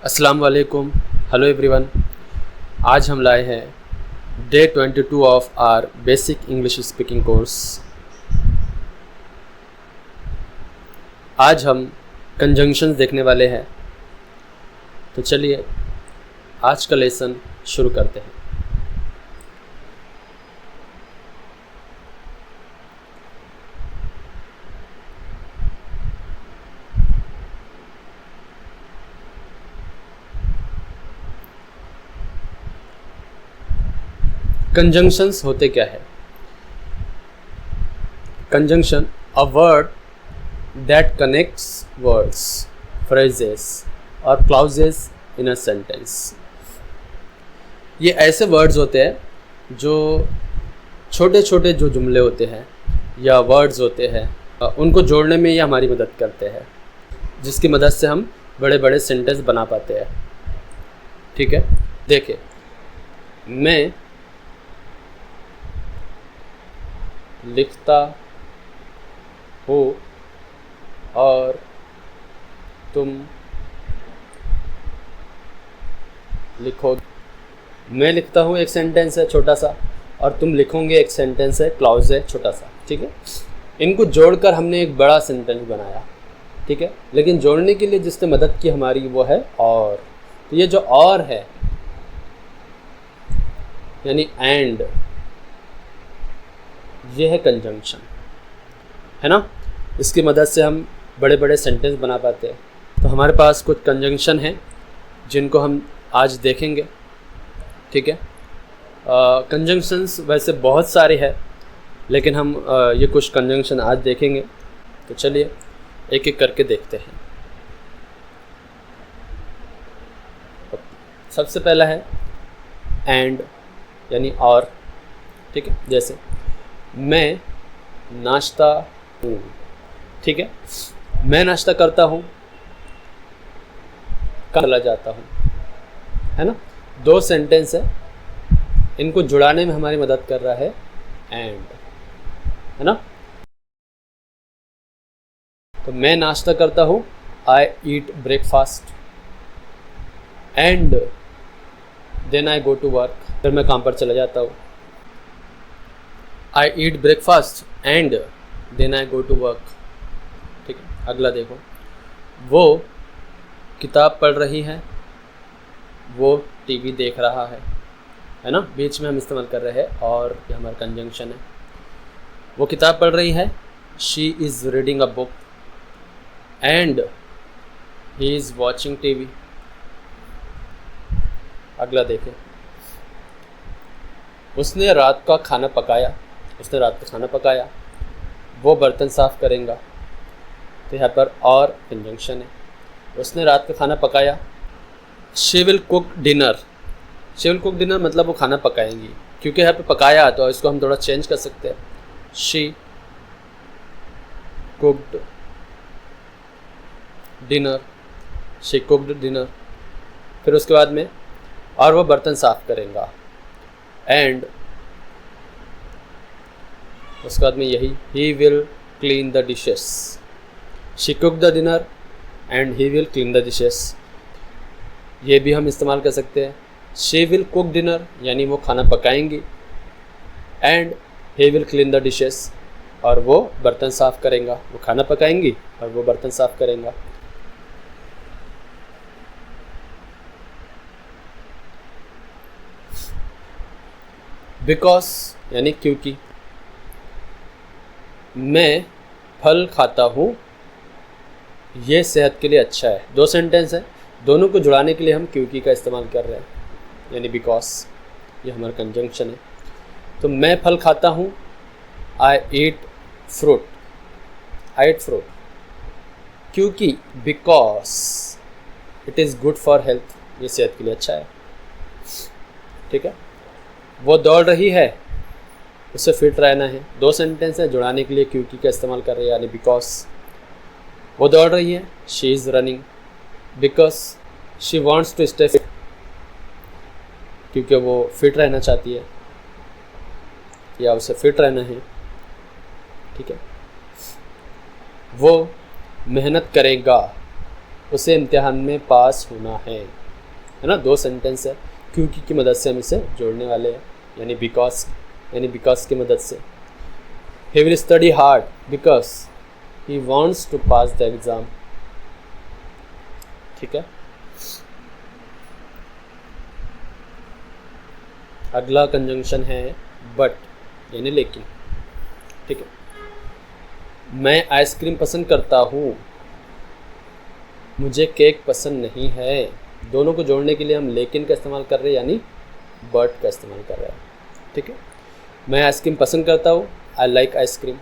अस्सलाम वालेकुम, hello everyone. आज हम लाए हैं day 22 of our basic English speaking course. आज हम कंजंक्शंस देखने वाले हैं, तो चलिए आज का लेसन शुरू करते हैं। कंजंक्शंस होते क्या है? Conjunction a word that connects words, phrases और क्लॉजेस इन अ सेंटेंस। ये ऐसे वर्ड्स होते हैं जो छोटे छोटे जो जुमले होते हैं या वर्ड्स होते हैं उनको जोड़ने में ये हमारी मदद करते हैं, जिसकी मदद से हम बड़े बड़े सेंटेंस बना पाते हैं। ठीक है, देखिए, मैं लिखता हूँ और तुम लिखोगे। मैं लिखता हूँ एक सेंटेंस है छोटा सा, और तुम लिखोगे एक सेंटेंस है, क्लॉज है छोटा सा। ठीक है, इनको जोड़कर हमने एक बड़ा सेंटेंस बनाया। ठीक है, लेकिन जोड़ने के लिए जिसने मदद की हमारी वो है और। तो ये जो और है यानी एंड, ये है कंजंक्शन, है ना। इसकी मदद से हम बड़े बड़े सेंटेंस बना पाते हैं। तो हमारे पास कुछ कंजंक्शन हैं जिनको हम आज देखेंगे। ठीक है, कंजंक्शंस वैसे बहुत सारे हैं, लेकिन हम ये कुछ कंजंक्शन आज देखेंगे। तो चलिए एक एक करके देखते हैं। सबसे पहला है एंड यानी और। ठीक है, जैसे मैं नाश्ता हूँ। ठीक है, मैं नाश्ता करता हूँ, चला जाता हूँ, है ना। दो सेंटेंस है, इनको जुड़ाने में हमारी मदद कर रहा है एंड, है ना। तो मैं नाश्ता करता हूँ, I eat breakfast, and then I go to work, फिर मैं काम पर चला जाता हूँ। I eat breakfast and then I go to work। ठीक है, अगला देखो, वो किताब पढ़ रही है, वो टीवी देख रहा है ना। बीच में हम इस्तेमाल कर रहे हैं और ये हमारा कंजंक्शन है। वो किताब पढ़ रही है, she is reading a book and he is watching TV। अगला देखें, उसने रात का खाना पकाया, उसने रात का खाना पकाया, वो बर्तन साफ़ करेगा। तो यहाँ पर और कंजंक्शन है, उसने रात का खाना पकाया। She will cook dinner, she will cook dinner मतलब वो खाना पकाएंगी, क्योंकि यहाँ पे पकाया तो इसको हम थोड़ा चेंज कर सकते हैं। She cooked dinner, she cooked dinner. फिर उसके बाद में और वो बर्तन साफ़ करेगा, एंड उसके बाद में यही ही will clean the dishes. She cook the dinner and he will clean the dishes. ये भी हम इस्तेमाल कर सकते हैं। शी विल कुक डिनर यानी वो खाना पकाएंगी, and he will clean the dishes और वो बर्तन साफ़ करेंगा। वो खाना पकाएंगी और वो बर्तन साफ़ करेंगा। बिकॉज यानी क्योंकि, मैं फल खाता हूँ, ये सेहत के लिए अच्छा है। दो सेंटेंस है, दोनों को जुड़ाने के लिए हम क्योंकि का इस्तेमाल कर रहे हैं, यानी बिकॉज। ये हमारा कंजंक्शन है। तो मैं फल खाता हूँ, I eat fruit, I eat fruit, क्योंकि because it is good for health, ये सेहत के लिए अच्छा है। ठीक है, वो दौड़ रही है, उसे फिट रहना है। दो सेंटेंस है, जुड़ाने के लिए क्योंकि का इस्तेमाल कर रहे हैं, यानी बिकॉज। वो दौड़ रही है, she is running, because she wants to stay fit, क्योंकि वो फिट रहना चाहती है या उसे फिट रहना है। ठीक है, वो मेहनत करेगा, उसे इम्तिहान में पास होना है ना। दो सेंटेंस है, क्योंकि की मदद से हम इसे जोड़ने वाले हैं, यानी बिकॉज की मदद से। He will study hard because he wants to pass the exam. ठीक है। अगला कंजंक्शन है बट, यानी लेकिन। ठीक है। मैं आइसक्रीम पसंद करता हूँ, मुझे केक पसंद नहीं है। दोनों को जोड़ने के लिए हम लेकिन का इस्तेमाल कर रहे हैं, यानी बट का इस्तेमाल कर रहे हैं। ठीक है। मैं आइसक्रीम पसंद करता हूँ, आई लाइक आइसक्रीम,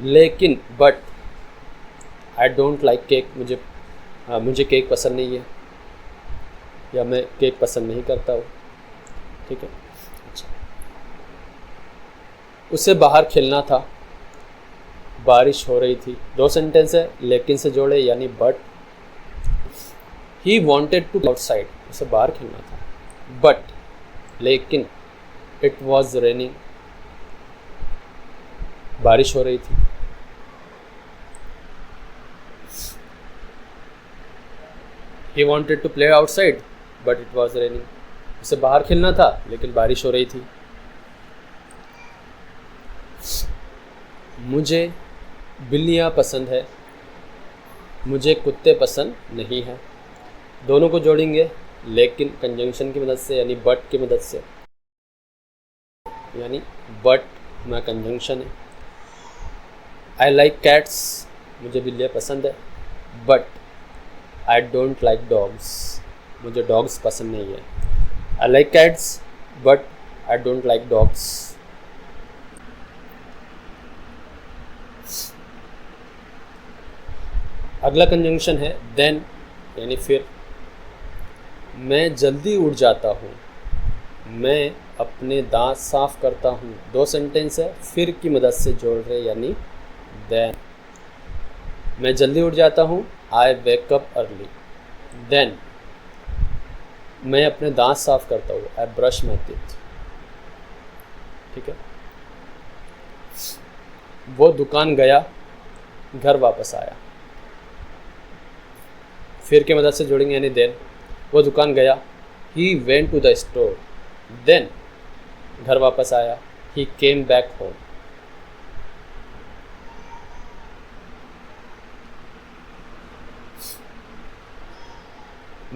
लेकिन but I don't like cake, मुझे केक पसंद नहीं है, या मैं केक पसंद नहीं करता हूँ। ठीक है। अच्छा, उसे बाहर खेलना था, बारिश हो रही थी। दो सेंटेंस है, लेकिन से जोड़े यानी but. He wanted to outside, उसे बाहर खेलना था, बट लेकिन इट वॉज रेनिंग, बारिश हो रही थी। He wanted to play outside but it was raining, उसे बाहर खेलना था लेकिन बारिश हो रही थी। मुझे बिल्लियाँ पसंद है, मुझे कुत्ते पसंद नहीं है। दोनों को जोड़ेंगे लेकिन कंजंक्शन की मदद से, यानी बट की मदद से, यानी बट हमारा कंजंक्शन है। आई लाइक कैट्स, मुझे बिल्लियाँ पसंद है, but I don't like dogs, मुझे डॉग्स पसंद नहीं है। I like cats but I don't like dogs. अगला कंजंक्शन है देन, यानी फिर। मैं जल्दी उठ जाता हूँ, मैं अपने दांत साफ करता हूँ। दो सेंटेंस है, फिर की मदद से जोड़ रहे, यानी देन। मैं जल्दी उठ जाता हूँ, आई वेक अप अर्ली। देन मैं अपने दांत साफ करता हूँ, आई ब्रश माई टीथ। ठीक है। वो दुकान गया, घर वापस आया। फिर की मदद से जोड़ेंगे, यानी देन। वो दुकान गया, he went to the store. Then घर वापस आया, ही केम बैक होम।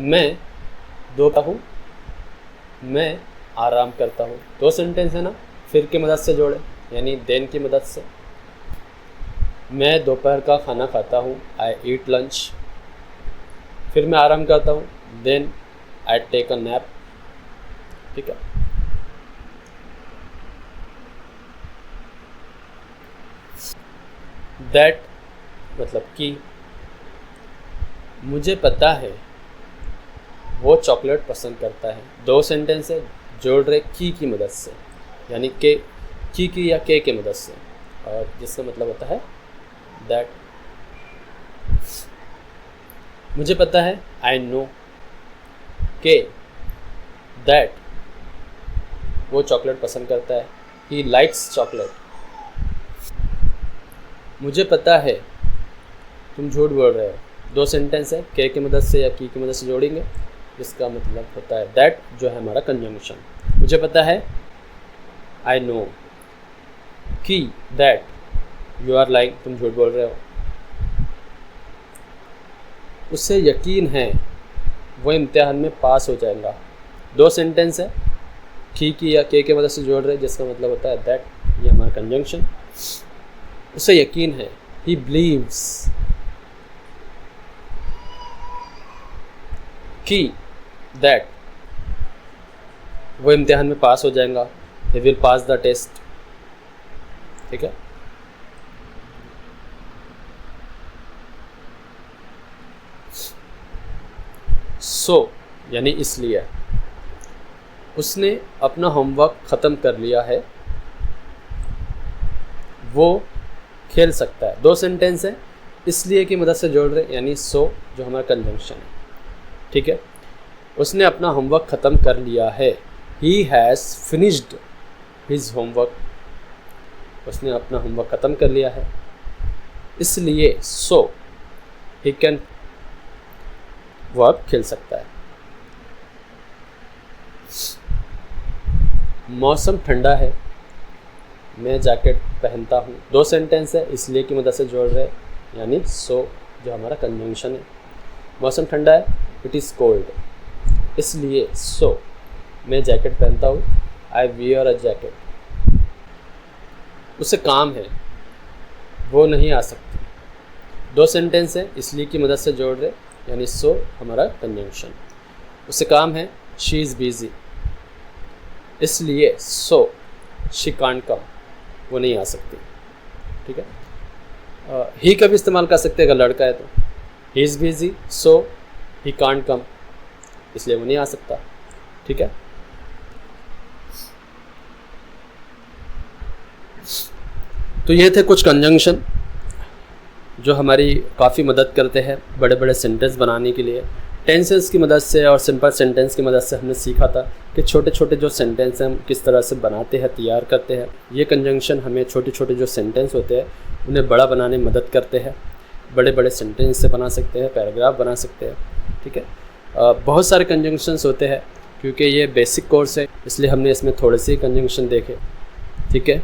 मैं दोता हूँ, मैं आराम करता हूँ। दो सेंटेंस है ना, फिर की मदद से जोड़े, यानी देन की मदद से। मैं दोपहर का खाना खाता हूँ, आई ईट लंच। फिर मैं आराम करता हूँ, then I take a nap. ठीक है। दैट मतलब कि। मुझे पता है वो चॉकलेट पसंद करता है। दो सेंटेंस है, जोड़ रहे की मदद से, यानी के की या के मदद से, और जिसका मतलब होता है दैट। मुझे पता है, आई नो के दैट वो चॉकलेट पसंद करता है, ही लाइक्स चॉकलेट। मुझे पता है तुम झूठ बोल रहे हो। दो सेंटेंस है, के की मदद से या की मदद से जोड़ेंगे, जिसका मतलब होता है दैट, जो है हमारा कंजंक्शन। मुझे पता है, आई नो कि दैट यू आर लाइंग, तुम झूठ बोल रहे हो। उसे यकीन है वो इम्तिहान में पास हो जाएगा। दो सेंटेंस है, की या के मदद से जोड़ रहे, जिसका मतलब होता है दैट, ये हमारा कंजंक्शन। उसे यकीन है, ही बिलीव्स कि दैट वो इम्तिहान में पास हो जाएगा, he will pass the test. ठीक है। सो यानी इसलिए। उसने अपना होमवर्क ख़त्म कर लिया है, वो खेल सकता है। दो सेंटेंस है, इसलिए की मदद से जोड़ रहे, यानी सो, जो हमारा कंजंक्शन है। ठीक है। उसने अपना होमवर्क ख़त्म कर लिया है, he has finished his homework. उसने अपना होमवर्क ख़त्म कर लिया है, इसलिए सो ही कैन वो अब खेल सकता है। मौसम ठंडा है, मैं जैकेट पहनता हूँ। 2 सेंटेंस है, इसलिए की मदद से जोड़ रहे, यानी सो जो हमारा कंजंक्शन है। मौसम ठंडा है, इट इज़ कोल्ड, इसलिए सो मैं जैकेट पहनता हूँ, आई वियर अ जैकेट। उसे काम है, वो नहीं आ सकती। 2 सेंटेंस है, इसलिए की मदद से जोड़ रहे, यानी सो हमारा कंजंक्शन। उसे काम है, शी इज़ बिजी, इसलिए सो शी कांट कम, वो नहीं आ सकती। ठीक है। ही का भी इस्तेमाल कर सकते हैं अगर लड़का है तो, he is busy so he can't come, इसलिए वो नहीं आ सकता। ठीक है। तो ये थे कुछ कंजंक्शन जो हमारी काफ़ी मदद करते हैं बड़े बड़े सेंटेंस बनाने के लिए। टेंसेस की मदद से और सिंपल सेंटेंस की मदद से हमने सीखा था कि छोटे छोटे जो सेंटेंस हैं हम किस तरह से बनाते हैं, तैयार करते हैं। ये कंजंक्शन हमें छोटे छोटे जो सेंटेंस होते हैं उन्हें बड़ा बनाने में मदद करते हैं। बड़े बड़े सेंटेंस से बना सकते हैं, पैराग्राफ बना सकते हैं। ठीक है। बहुत सारे कंजंक्शंस होते हैं, क्योंकि ये बेसिक कोर्स है इसलिए हमने इसमें थोड़े से ही कंजंक्शन देखे। ठीक है।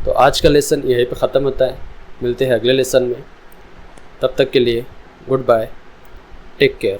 तो आज का लेसन यहीं पे ख़त्म होता है। मिलते हैं अगले लेसन में, तब तक के लिए गुड बाय, टेक केयर।